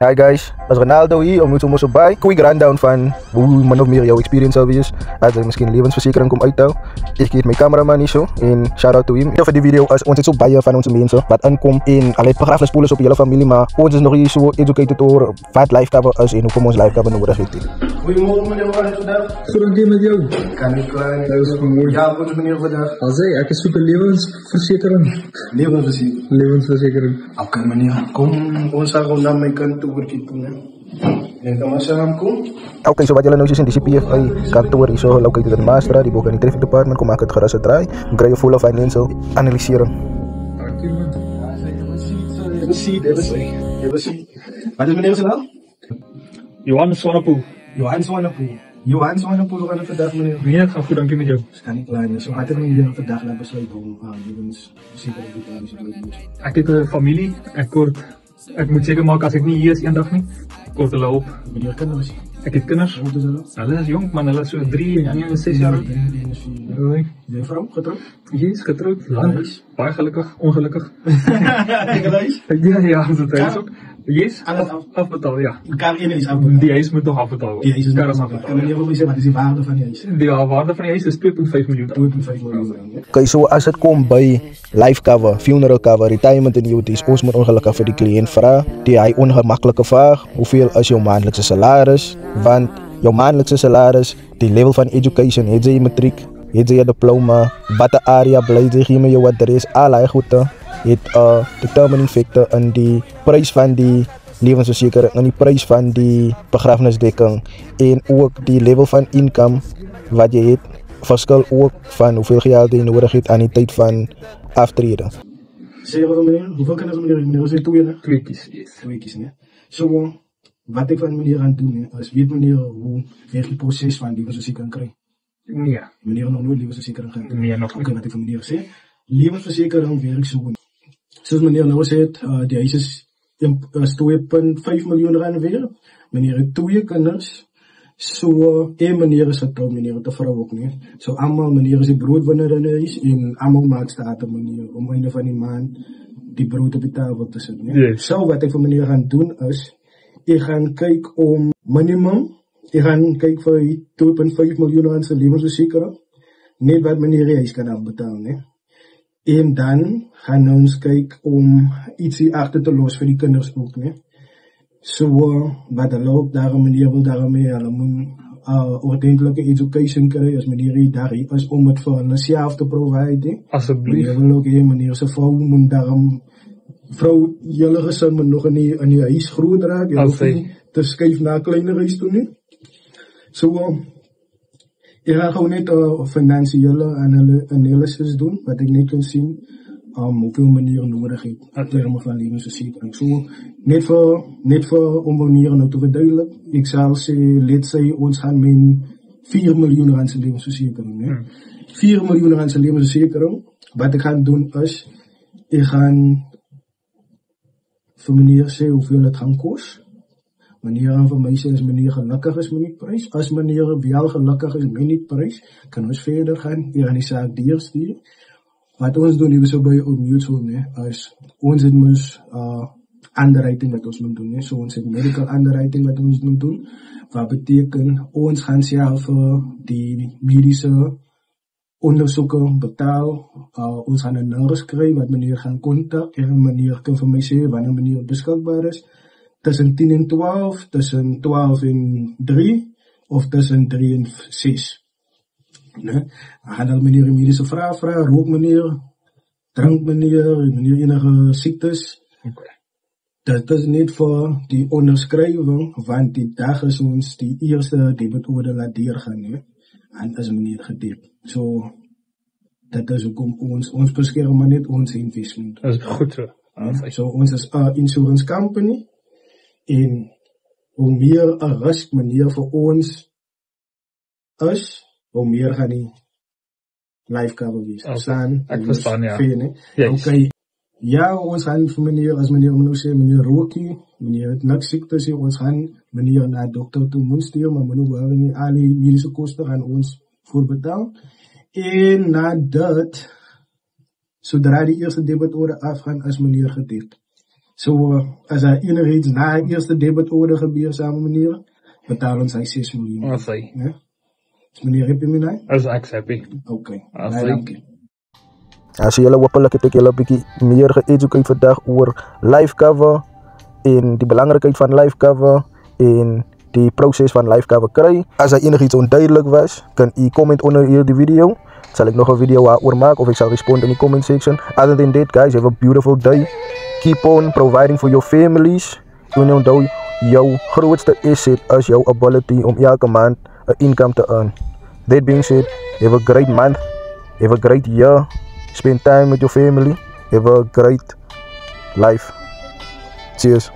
Hi guys, als Ronaldo hier om ons bij. Quick rundown van hoe min of meer jouw experience zal wees. Als je misschien levensverzekering komt uithalen. Ik geef mijn cameraman niet zo. En shout out to him. Voor die video is ons het zo bij van onze mensen. Wat aankomt in allerlei begrafenispoelers op je hele familie. Maar ons is nog niet zo educated over wat life cover is en hoe ons life cover nodig heeft. Goedemorgen meneer, wat is vandaag? Goed met jou. Kan ik klein. Dat is goed. Ja, wat is meneer vandaag? Als hij, ik is zoeken levensverzekering. Levensverzekering. Levensverzekering. Oké meneer, kom ons gewoon naar mijn kant toe kijken. En dan maar samen kom. Oké, so wat jullie nu zien, die CPFI kantoor is zo located in Maastra, die boek in die traffic department, kom maak het gerassen draai. Dan krijg je full of financial analyseren. Dank je man. Even zien. Wat is meneer zijn naam? Johan Swanepoel. Johan Swanepoel. Johan Swanepoel, wat is vandaag meneer? Nee, het gaat goed, dank je met jou. Kan ik klein. Zo wat er meneer vandaag naar besluit om levensverzekering te doen. Ik heb een familie, ik moet zeker maken als ik niet hier is, één dag niet. Kort hulle op. Meneer kinders. Ik heb kinders. Wat is dat? Hulle is jong, man, hulle is so 3 en 6 jaar oud. Je vrouw getrouwd? Yes, getrouwd. Lang. Baie gelukkig, ongelukkig. Gelijk? Ja, dat is ook. Yes, Alles afbetaald, ja. elkaar in is afbetaald. Die huis moet nog afbetaald Die worden. huis is Kan nog afbetaald afbetaald. Meneer, wat is wat is de waarde van die huis? De waarde van die huis is 2,5 miljoen. 2,5 miljoen. Oké, so als het komt bij life cover, funeral cover, retirement annuities, ons moet ongelukkig voor die cliënt vragen. Die hij ongemakkelijke vraag, hoeveel is jouw maandelijkse salaris? Want jouw maandelijkse salaris, die level van education, heeft je matriek, heeft je diploma, wat de area blijft, geef me je adres, allerlei goede. Het determining factor en die prijs van die levensverzekering en die prijs van die begrafenisdekking en ook die level van income wat je hebt, verschil ook van hoeveel geld je nodig hebt aan die tijd van aftreden. Zeg even meneer, hoeveel kinderen meneer? Meneer, is het 2 hè? 2 kies, yes. 2 kiezen hè? Zo, wat ik van meneer aan het doen hè, is weet meneer hoe het proces van levensverzekering krijgt. Nee, Meneer nog nooit levensverzekering gehad. nee, nog Oké, niet. wat ik van meneer zeg, levensverzekering werkt zo. Zoals meneer nou zegt, die huis is 2,5 miljoen rand weer. Meneer heeft 2 kinders. Zo, één meneer is getrouwd, meneer heeft de vrouw ook niet. Zo, allemaal meneer is die broodwinner in huis. En allemaal maakt staat een meneer om einde van die maand die brood op de tafel te zetten. Yes. Zo, wat ik voor meneer gaan doen is, ik ga kijken om minimum. Ik ga kijken voor 2,5 miljoen rand zijn levensverzekering. Niet wat meneer reis kan afbetalen. Hè. En dan gaan we ons kijken om iets achter te lossen voor die kinders ook. Hè. Zo, wat de loop, daarom meneer wil daarmee helemaal ordentelijke education krijgen. Als meneer daar is om het voor zichzelf te providen. Alsjeblieft. Meneer wil ook meneer zijn vrouw moet daarom, vrouw, jullie gezin moet nog in die huis groot raken. Je hoeft niet te schuiven naar een kleiner huis toe nu. Zo, ik ga gewoon net financiële analysis doen, wat ik niet kan zien, hoeveel manieren nodig heeft in termen van levensverzekering. Zo, net voor om manieren nou te verduidelijken. Ik zal zeggen, let's say, ons gaan met 4 miljoen rand zijn levensverzekering. Hè. 4 miljoen rand zijn levensverzekering. Wat ik ga doen is, ik ga voor meneer zeggen hoeveel het gaan kosten. Meneer van mij is meneer gelukkig is met die prijs. Als meneer wel gelukkig is met die prijs, kan ons verder gaan. Hier aan die zaak dier sturen. Wat ons doen, we zo bij ook mutual, als ons het moet underwriting wat ons moet doen. Zo ons het medical underwriting wat ons moet doen. Wat betekent, ons gaan zelf die medische onderzoeken betalen. Ons gaan een nurse krijgen, wat meneer gaan contacten. En meneer kan van mij zeggen wanneer meneer beschikbaar is. Tussen 10 en 12, tussen 12 en 3, of tussen 3 en 6. Nee? Dan gaan dan meneer een medische vraag vragen, rook meneer, drank meneer enige ziektes. Dat is niet voor die onderschrijving, want die dag is ons die eerste debetorde laat deurgaan. Nee? En is meneer gedeeld. Zo, dat is ook ons beschermen niet ons investment. Dat is goed zo. Zo, ons is insurance company. En hoe meer een risk manier voor ons is, hoe meer gaan die life cover wees. Okay. Ik verstaan, ja. Yes. Oké. Ja, ons gaan voor meneer, als meneer sê, meneer Roki, meneer het niks ziekte sê, ons gaan meneer naar dokter toe moet sturen, maar meneer we nie al die medische kosten gaan ons voorbetaal. En nadat, zodra die eerste debitore afgaan, is meneer gedekt. So, as hy enigiets na die eerste debitorder gebeur saam met meneer, betaal ons hy 6 miljoen. As hy. Ja? Is meneer happy met hy? As ek happy. Okay. As Baie hy. dankie. As julle hopelik het ek julle 'n bietjie meer ge-educate vandag oor life cover en die belangrikheid van life cover en die proses van life cover kry. As daar enigiets onduidelik was, kan u comment onder hierdie video. Sal ek nog 'n video daaroor maak of ek sal respond in die comment section. Other than that, guys, have a beautiful day. Keep on providing for your families. En onthou, jou grootste asset is jou ability om elke maand 'n income te earn. That being said, have a great month. Have a great year. Spend time with your family. Have a great life. Cheers.